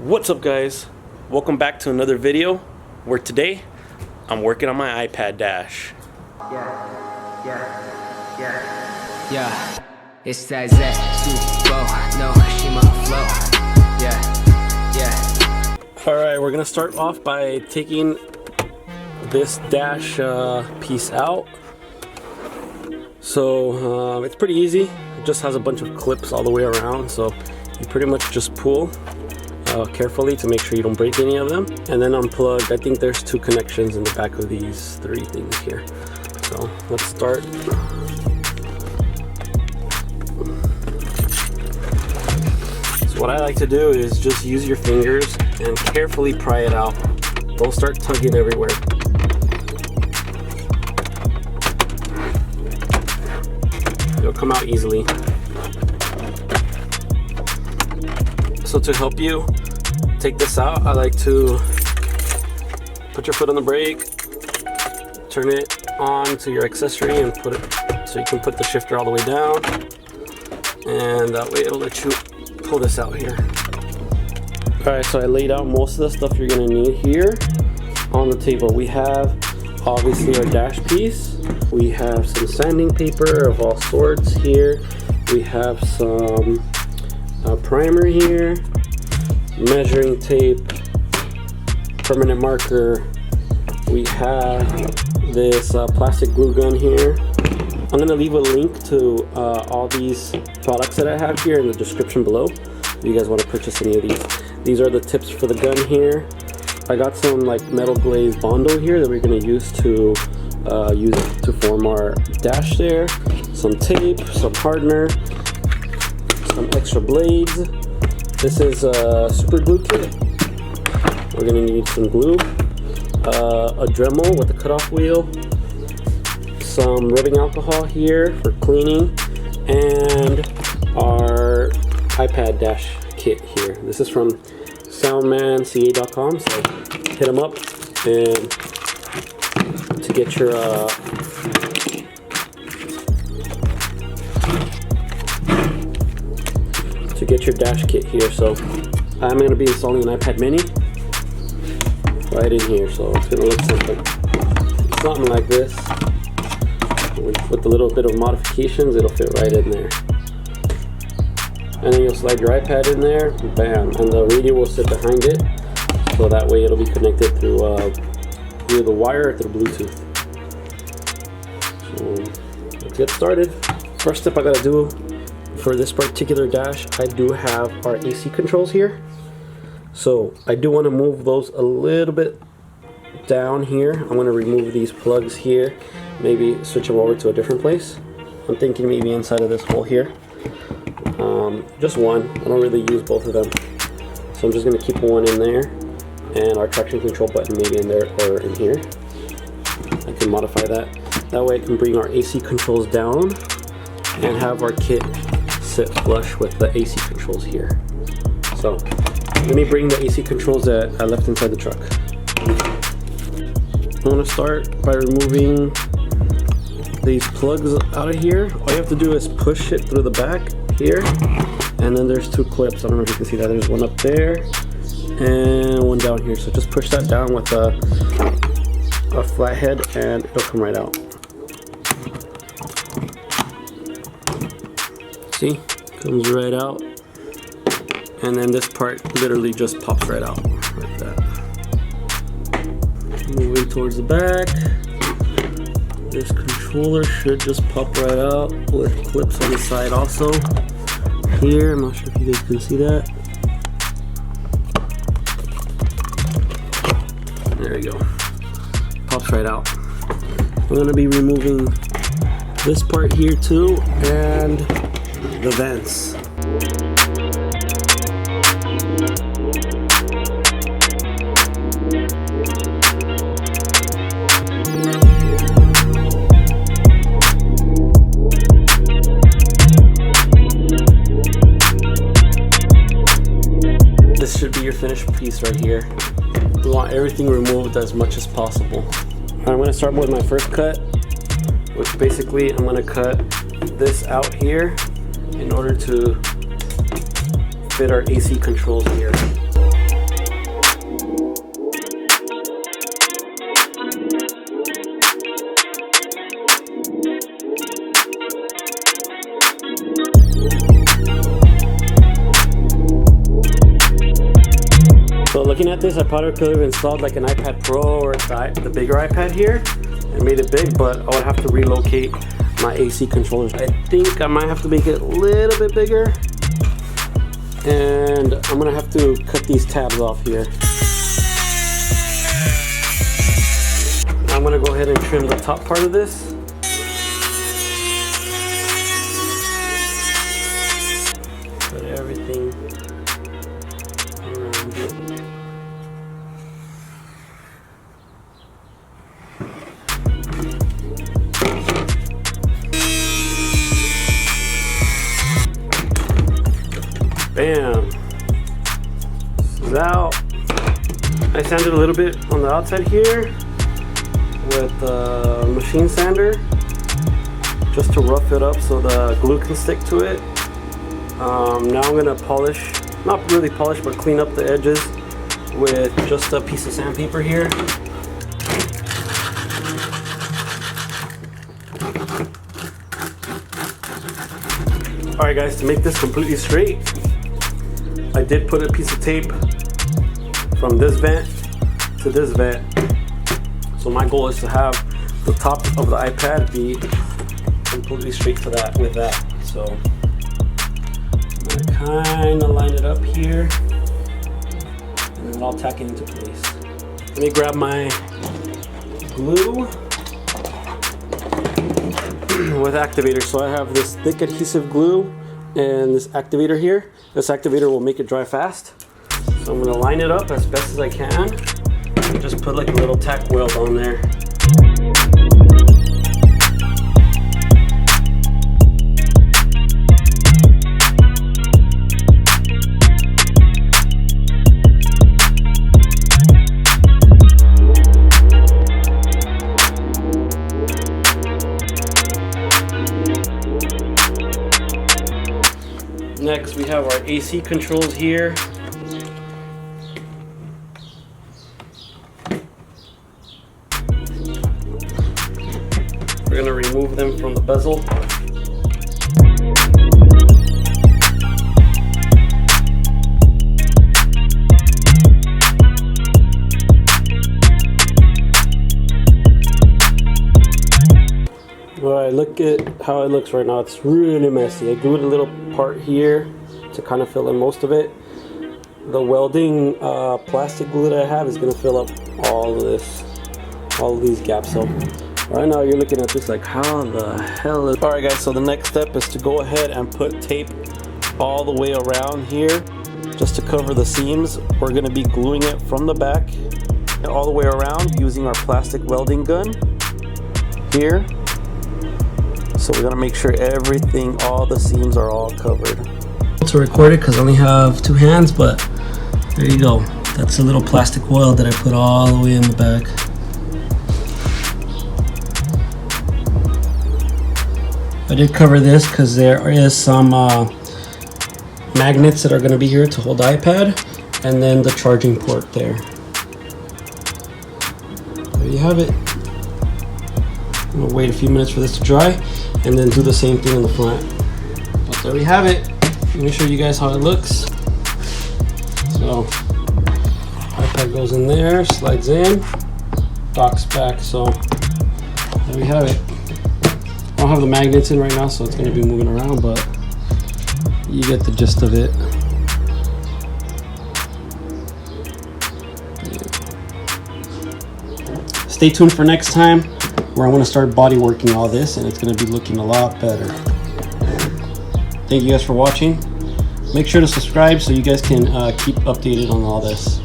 What's up, guys? Welcome back to another video where today I'm working on my iPad dash. Yeah, it's that Z2 no Shima flow. Yeah. Alright, we're gonna start off by taking this dash piece out. So it's pretty easy. It just has a bunch of clips all the way around, so you pretty much just pull carefully to make sure you don't break any of them, and then unplug. I think there's two connections in the back of these three things here. So let's start. So what I like to do is just use your fingers and carefully pry it out. Don't start tugging everywhere. It'll come out easily. So to help you take this out, I like to put your foot on the brake, turn it on to your accessory, and put it so you can put the shifter all the way down, and that way it'll let you pull this out here. Alright, so I laid out most of the stuff you're going to need here on the table. We have obviously our dash piece, we have some sanding paper of all sorts here, we have some primer here, measuring tape, permanent marker, we have this plastic glue gun here. I'm going to leave a link to all these products that I have here in the description below if you guys want to purchase any of these. These are the tips for the gun here. I got some like metal glaze bondo here that we're going to use to form our dash there. Some tape, some hardener, some extra blades. This is a SuperGlue kit. We're going to need some glue, a Dremel with a cutoff wheel, some rubbing alcohol here for cleaning, and our iPad dash kit here. This is from Soundman.ca.com, so hit them up and to get your dash kit here. So I'm going to be installing an iPad mini right in here, so it's going to look something like this. With a little bit of modifications, it'll fit right in there. And then you'll slide your iPad in there, bam, and the radio will sit behind it, so that way it'll be connected through either the wire or through Bluetooth. So let's get started. First step I gotta do for this particular dash, I do have our AC controls here. So I do want to move those a little bit down here. I'm going to remove these plugs here, maybe switch them over to a different place. I'm thinking maybe inside of this hole here. Just one. I don't really use both of them, so I'm just going to keep one in there, and our traction control button maybe in there or in here. I can modify that. That way I can bring our AC controls down and have our kit sit flush with the AC controls here. So let me bring the AC controls that I left inside the truck. I'm going to start by removing these plugs out of here. All you have to do is push it through the back here, and then there's two clips. I don't know if you can see that. There's one up there and one down here. So just push that down with a flathead and it'll come right out. See? Comes right out. And then this part literally just pops right out like that. Moving towards the back, this controller should just pop right out with clips on the side also. Here, I'm not sure if you guys can see that. There you go. Pops right out. I'm going to be removing this part here too, and the vents. This should be your finished piece right here. We want everything removed as much as possible. I'm going to start with my first cut, which basically I'm going to cut this out here in order to fit our AC controls here. So looking at this, I probably could have installed like an iPad Pro or the bigger iPad here and made it big, but I would have to relocate my AC controllers. I think I might have to make it a little bit bigger, and I'm gonna have to cut these tabs off here. I'm gonna go ahead and trim the top part of this. Put everything around it. Bam. This is out. I sanded a little bit on the outside here with a machine sander just to rough it up so the glue can stick to it. Now I'm gonna polish, not really polish, but clean up the edges with just a piece of sandpaper here. Alright guys, to make this completely straight, I did put a piece of tape from this vent to this vent. So my goal is to have the top of the iPad be completely straight to that with that. So I'm gonna kind of line it up here, and then I'll tack it into place. Let me grab my glue with activator. So I have this thick adhesive glue and this activator here. This activator will make it dry fast. So I'm gonna line it up as best as I can and just put like a little tack weld on there. Next, we have our AC controls here. We're going to remove them from the bezel. Alright, look at how it looks right now. It's really messy. I glued a little part here to kind of fill in most of it. The welding plastic glue that I have is going to fill up all of these gaps. So right now you're looking at this like, how the hell is... Alright guys, so the next step is to go ahead and put tape all the way around here just to cover the seams. We're going to be gluing it from the back all the way around using our plastic welding gun here. So we're gonna make sure everything, all the seams are all covered. To record it because I only have two hands, but there you go. That's a little plastic weld that I put all the way in the back. I did cover this because there is some magnets that are gonna be here to hold the iPad, and then the charging port there. There you have it. I'm gonna wait a few minutes for this to dry and then do the same thing in the front. But there we have it. Let me show you guys how it looks. So iPad goes in there, slides in, docks back. So there we have it. I don't have the magnets in right now, so it's going to be moving around, but you get the gist of it. Yeah. Stay tuned for next time, where I want to start body working all this, and it's going to be looking a lot better. Thank you guys for watching. Make sure to subscribe so you guys can keep updated on all this.